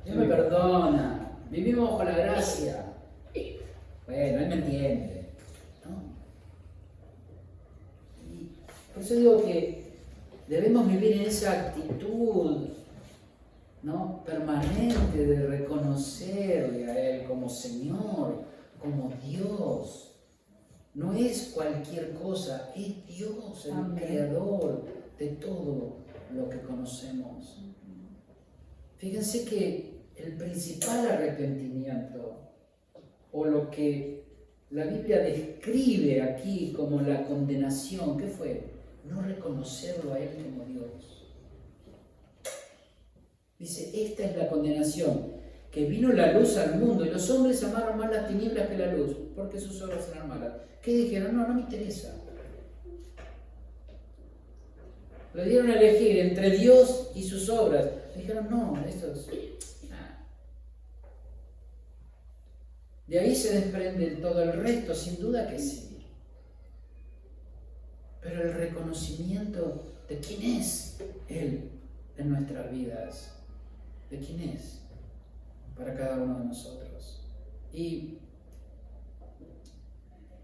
S1: Dios me perdona. Vivimos bajo la gracia. Bueno, Él me entiende. ¿No? Y por eso digo que debemos vivir en esa actitud, ¿no?, permanente de reconocerle a Él como Señor, como Dios. No es cualquier cosa, es Dios, el creador de todo lo que conocemos. Fíjense que el principal arrepentimiento, o lo que la Biblia describe aquí como la condenación, ¿qué fue? No reconocerlo a Él como Dios. Dice, esta es la condenación, que vino la luz al mundo y los hombres amaron más las tinieblas que la luz, porque sus obras eran malas. ¿Qué dijeron? No me interesa. Lo dieron a elegir entre Dios y sus obras. Dijeron, no, esto es... De ahí se desprende todo el resto, sin duda que sí. Pero el reconocimiento de quién es Él en nuestras vidas, de quién es para cada uno de nosotros. Y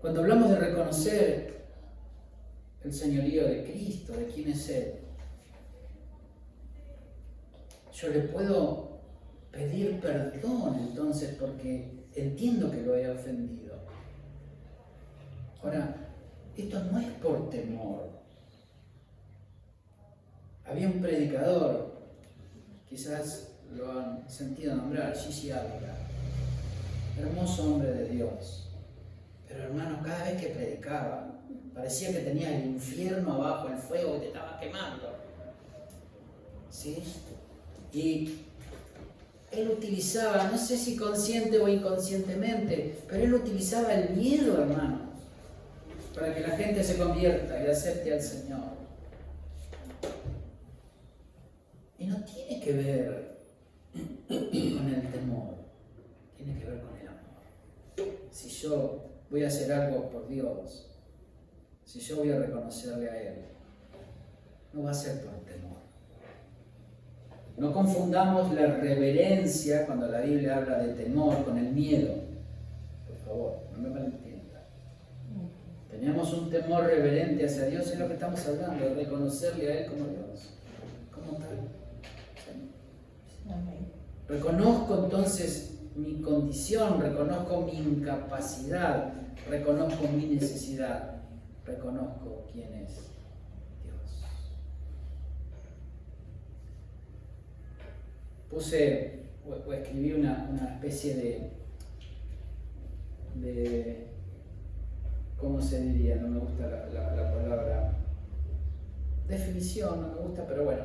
S1: cuando hablamos de reconocer el señorío de Cristo, de quién es Él, yo le puedo pedir perdón entonces porque entiendo que lo he ofendido. Ahora, esto no es por temor. Había un predicador, quizás lo han sentido nombrar, Gigi Ávila, hermoso hombre de Dios. Pero hermano, cada vez que predicaba, Parecía que tenía el infierno abajo, el fuego que te estaba quemando. ¿Sí? Y él utilizaba, no sé si consciente o inconscientemente, pero él utilizaba el miedo, hermanos, para que la gente se convierta y acepte al Señor. Y no tiene que ver con el temor, tiene que ver con el amor. Si yo voy a hacer algo por Dios, si yo voy a reconocerle a Él, no va a ser por temor. No confundamos la reverencia cuando la Biblia habla de temor con el miedo. Por favor, no me malentienda. Tenemos un temor reverente hacia Dios, es lo que estamos hablando, de reconocerle a Él como Dios, como tal. Reconozco entonces mi condición, reconozco mi incapacidad, reconozco mi necesidad, reconozco quién es Dios. Puse o escribí una especie de ¿cómo se diría? No me gusta la palabra definición, no me gusta, pero bueno,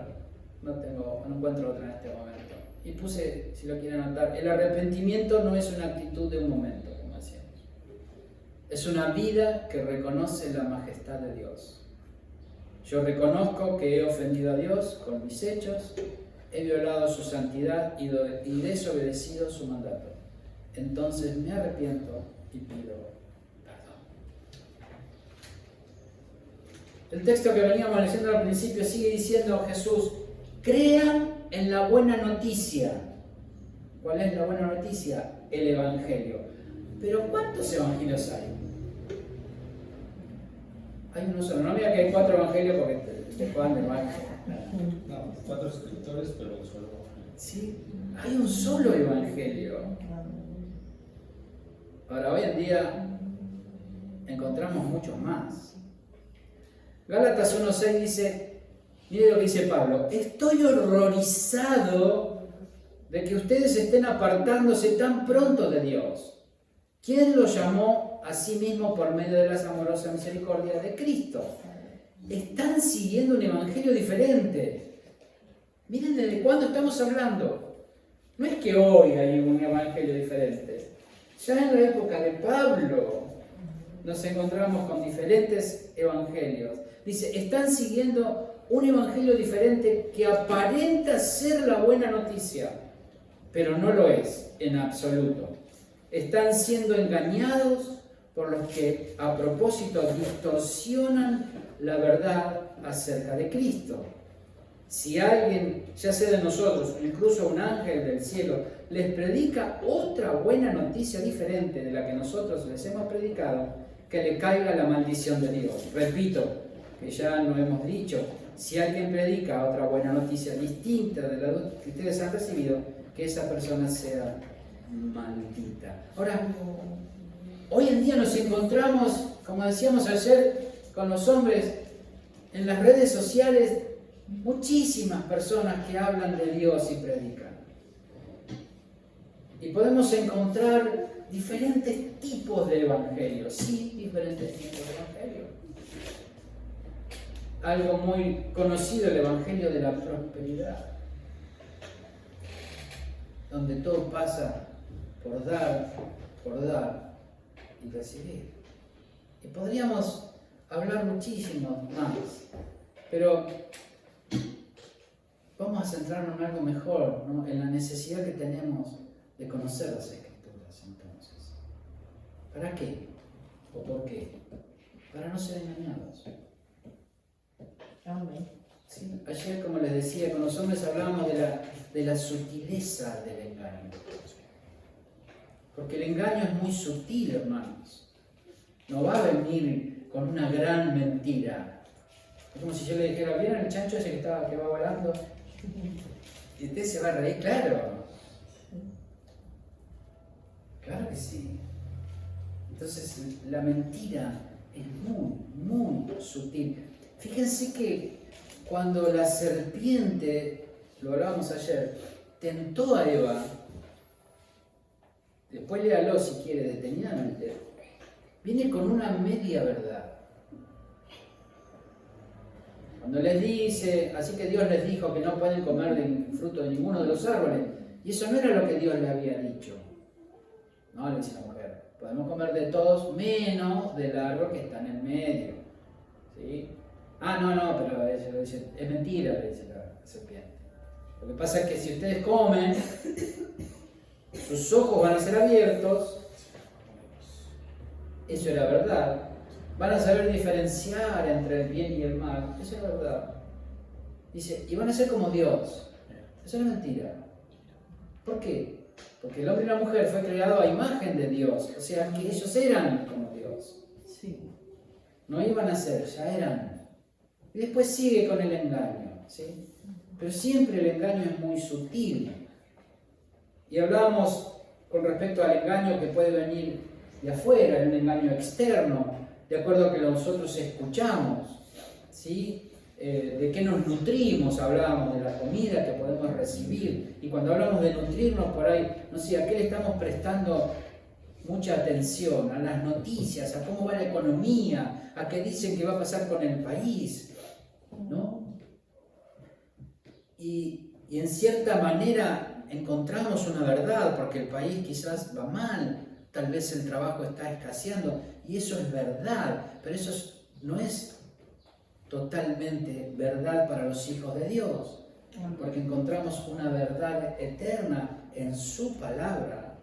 S1: no encuentro otra en este momento. Y puse, si lo quieren anotar, el arrepentimiento no es una actitud de un momento, como decíamos. Es una vida que reconoce la majestad de Dios. Yo reconozco que he ofendido a Dios con mis hechos, he violado su santidad y desobedecido su mandato. Entonces me arrepiento y pido perdón. El texto que veníamos leyendo al principio sigue diciendo Jesús: crean en la buena noticia. ¿Cuál es la buena noticia? El Evangelio. Pero ¿cuántos evangelios hay? Hay uno solo. No mira que hay 4 evangelios porque te Juan, de Marcos.
S3: No, 4 escritores, pero un solo evangelio.
S1: Sí, hay un solo evangelio. Ahora, hoy en día encontramos muchos más. Gálatas 1:6 dice, mire lo que dice Pablo: estoy horrorizado de que ustedes estén apartándose tan pronto de Dios, quien los llamó a sí mismo por medio de las amorosas misericordias de Cristo. Están siguiendo un evangelio diferente. Miren desde cuándo estamos hablando. No es que hoy hay un evangelio diferente. Ya en la época de Pablo nos encontramos con diferentes evangelios. Dice, están siguiendo un evangelio diferente que aparenta ser la buena noticia, pero no lo es en absoluto. Están siendo engañados por los que a propósito distorsionan la verdad acerca de Cristo. Si alguien, ya sea de nosotros, incluso un ángel del cielo, les predica otra buena noticia diferente de la que nosotros les hemos predicado, que le caiga la maldición de Dios. Repito, que ya no hemos dicho, si alguien predica otra buena noticia distinta de la que ustedes han recibido, que esa persona sea maldita. Ahora, hoy en día nos encontramos, como decíamos ayer, con los hombres en las redes sociales, muchísimas personas que hablan de Dios y predican. Y podemos encontrar diferentes tipos de evangelios, sí, diferentes tipos de evangelios. Algo muy conocido, el evangelio de la prosperidad, donde todo pasa por dar y recibir. Y podríamos hablar muchísimo más, pero vamos a centrarnos en algo mejor, ¿no? En la necesidad que tenemos de conocer las Escrituras entonces. ¿Para qué? ¿O por qué? Para no ser engañados.
S4: Amén.
S1: Sí, ayer, como les decía, con los hombres hablábamos de la sutileza del engaño. Porque el engaño es muy sutil, hermanos. No va a venir con una gran mentira. Es como si yo le dijera, ¿vieron el chancho ese que va volando? Y usted se va a reír, claro. Claro que sí. Entonces, la mentira es muy, muy sutil. Fíjense que cuando la serpiente, lo hablábamos ayer, tentó a Eva, después léalo si quiere detenidamente, viene con una media verdad. Cuando les dice, así que Dios les dijo que no pueden comer del fruto de ninguno de los árboles, y eso no era lo que Dios le había dicho. No, le dice la mujer, podemos comer de todos menos del árbol que está en el medio. ¿Sí? Ah, no, pero ella le dice, es mentira, le dice la serpiente. Lo que pasa es que si ustedes comen, sus ojos van a ser abiertos, eso era verdad. Van a saber diferenciar entre el bien y el mal, eso es verdad. Dice, y van a ser como Dios. Eso es mentira. ¿Por qué? Porque el hombre y la mujer fue creado a imagen de Dios, o sea que ellos eran como Dios.
S4: Sí.
S1: No iban a ser, ya eran. Y después sigue con el engaño, ¿sí? Pero siempre el engaño es muy sutil. Y hablábamos con respecto al engaño que puede venir de afuera, un engaño externo, de acuerdo a que nosotros escuchamos, ¿sí? De qué nos nutrimos, hablábamos de la comida que podemos recibir. Y cuando hablamos de nutrirnos por ahí, no sé, ¿a qué le estamos prestando mucha atención? A las noticias, a cómo va la economía, a qué dicen que va a pasar con el país, ¿no? Y en cierta manera encontramos una verdad, porque el país quizás va mal, tal vez el trabajo está escaseando, y eso es verdad, pero eso no es totalmente verdad para los hijos de Dios, porque encontramos una verdad eterna en su palabra.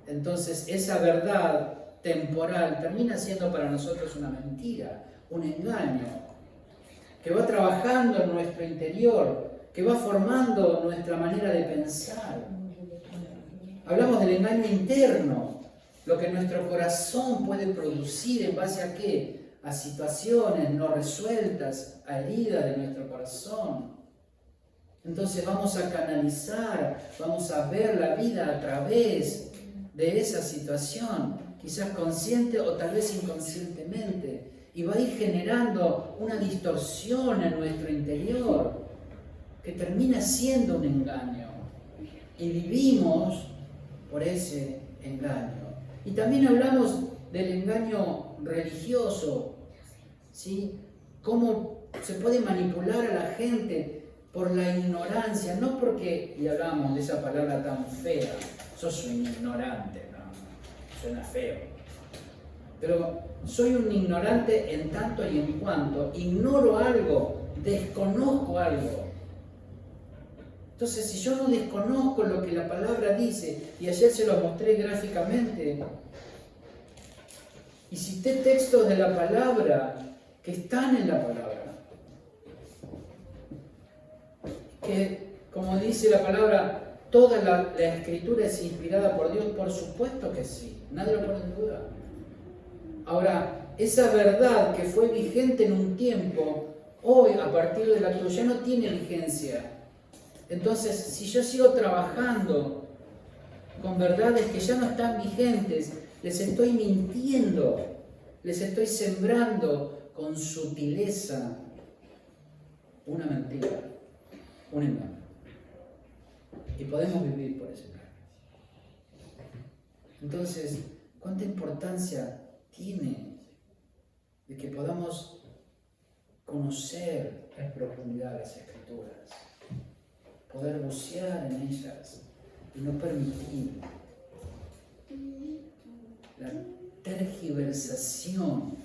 S1: Entonces esa verdad temporal termina siendo para nosotros una mentira, un engaño, que va trabajando en nuestro interior, que va formando nuestra manera de pensar. Hablamos del engaño interno, lo que nuestro corazón puede producir en base a qué? A situaciones no resueltas, a heridas de nuestro corazón. Entonces vamos a canalizar, vamos a ver la vida a través de esa situación, quizás consciente o tal vez inconscientemente, y va a ir generando una distorsión en nuestro interior que termina siendo un engaño, y vivimos por ese engaño. Y también hablamos del engaño religioso, ¿sí? Cómo se puede manipular a la gente por la ignorancia, no porque le hablamos de esa palabra tan fea, sos un ignorante, no, suena feo, pero soy un ignorante en tanto y en cuanto ignoro algo, desconozco algo. Entonces, si yo no desconozco lo que la palabra dice, y ayer se lo mostré gráficamente, y cité textos de la palabra que están en la palabra, que, como dice la palabra, toda la escritura es inspirada por Dios, por supuesto que sí, nadie lo pone en duda. Ahora, esa verdad que fue vigente en un tiempo, hoy, a partir de la cruz, ya no tiene vigencia. Entonces, si yo sigo trabajando con verdades que ya no están vigentes, les estoy mintiendo, les estoy sembrando con sutileza una mentira, un engaño. Y podemos vivir por ese engaño. Entonces, ¿cuánta importancia tiene de que podamos conocer en profundidad las Escrituras? Poder bucear en ellas y no permitir la tergiversación,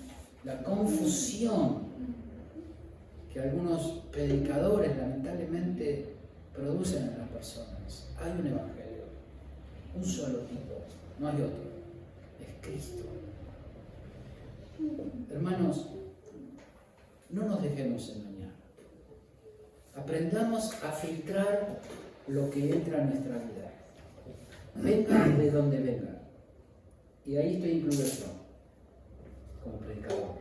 S1: la confusión que algunos predicadores lamentablemente producen en las personas. Hay un evangelio, un solo tipo, no hay otro, es Cristo. Hermanos, no nos dejemos engañar. Aprendamos a filtrar lo que entra en nuestra vida. Venga de donde venga. Y ahí estoy incluido yo, como predicador.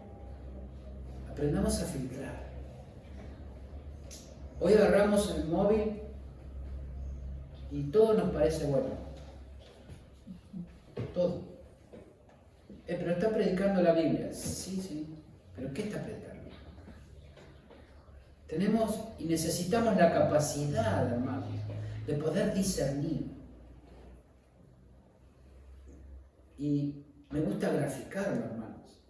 S1: Aprendamos a filtrar. Hoy agarramos el móvil y todo nos parece bueno. Todo. Pero está predicando la Biblia. Sí. ¿Pero qué está predicando? Tenemos y necesitamos la capacidad, hermanos, de poder discernir. Y me gusta graficarlo, hermanos.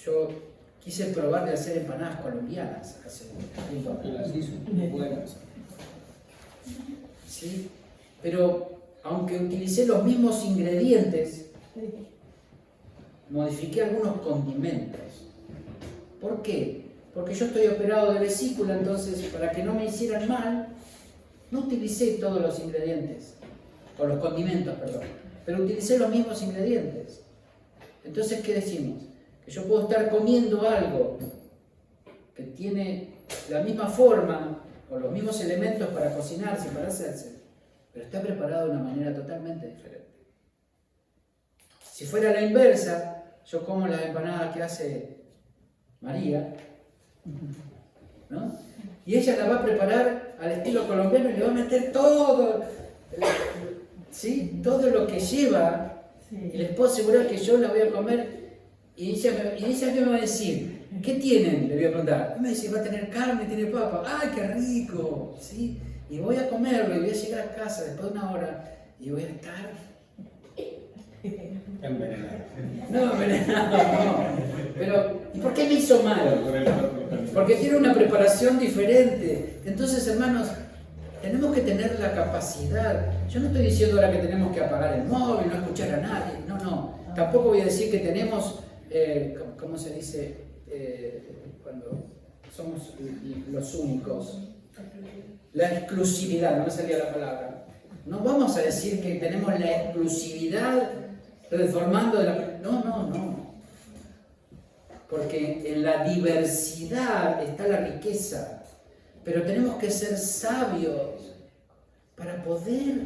S1: Yo quise probar de hacer empanadas colombianas hace tiempo
S2: Y
S1: atrás.
S2: las hizo buenas.
S1: ¿Sí? Pero aunque utilicé los mismos ingredientes, modifiqué algunos condimentos. ¿Por qué? Porque yo estoy operado de vesícula, entonces para que no me hicieran mal, no utilicé todos los ingredientes, o los condimentos, perdón, pero utilicé los mismos ingredientes. Entonces, ¿qué decimos? Que yo puedo estar comiendo algo que tiene la misma forma o los mismos elementos para cocinarse, para hacerse, pero está preparado de una manera totalmente diferente. Si fuera la inversa, yo como las empanadas que hace María, ¿no? Y ella la va a preparar al estilo colombiano y le va a meter todo, ¿sí? Todo lo que lleva, y les puedo asegurar que yo la voy a comer y ella me va a decir, ¿qué tienen? Le voy a preguntar. Y me dice, va a tener carne, tiene papa. ¡Ay, qué rico! ¿Sí? Y voy a comerlo y voy a llegar a casa después de una hora y voy a estar...
S3: Envenenado.
S1: No, envenenado, no. Pero, ¿y por qué me hizo mal? Porque tiene una preparación diferente. Entonces, hermanos, tenemos que tener la capacidad. Yo no estoy diciendo ahora que tenemos que apagar el móvil, no escuchar a nadie. No, no. Tampoco voy a decir que tenemos, ¿cómo se dice? Cuando somos los únicos. La exclusividad, no me salía la palabra. No vamos a decir que tenemos la exclusividad reformando de la... No. Porque en la diversidad está la riqueza. Pero tenemos que ser sabios para poder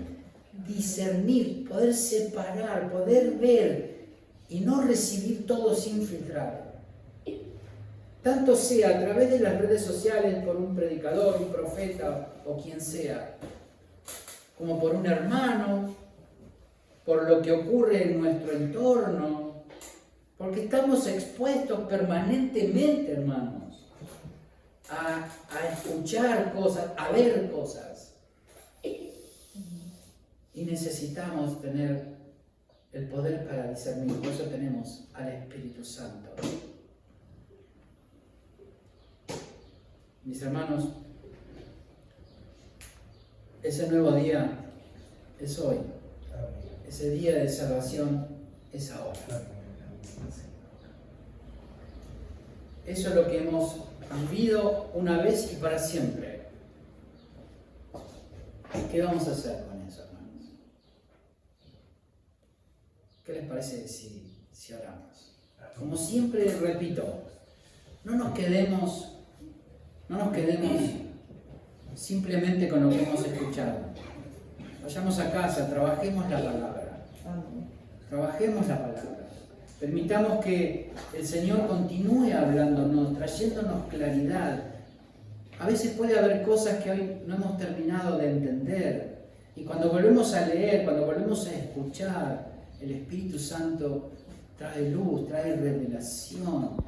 S1: discernir, poder separar, poder ver y no recibir todo sin filtrar. Tanto sea a través de las redes sociales, por un predicador, un profeta o quien sea, como por un hermano, por lo que ocurre en nuestro entorno, porque estamos expuestos permanentemente, hermanos, a escuchar cosas, a ver cosas. Y necesitamos tener el poder para discernir. Por eso tenemos al Espíritu Santo. Mis hermanos, ese nuevo día es hoy. Ese día de salvación es ahora. Eso es lo que hemos vivido una vez y para siempre. ¿Qué vamos a hacer con eso, hermanos? ¿Qué les parece si oramos? Como siempre repito, no nos quedemos simplemente con lo que hemos escuchado. Vayamos a casa, trabajemos la palabra. Trabajemos la palabra. Permitamos que el Señor continúe hablándonos, trayéndonos claridad. A veces puede haber cosas que hoy no hemos terminado de entender. Y cuando volvemos a leer, cuando volvemos a escuchar, el Espíritu Santo trae luz, trae revelación.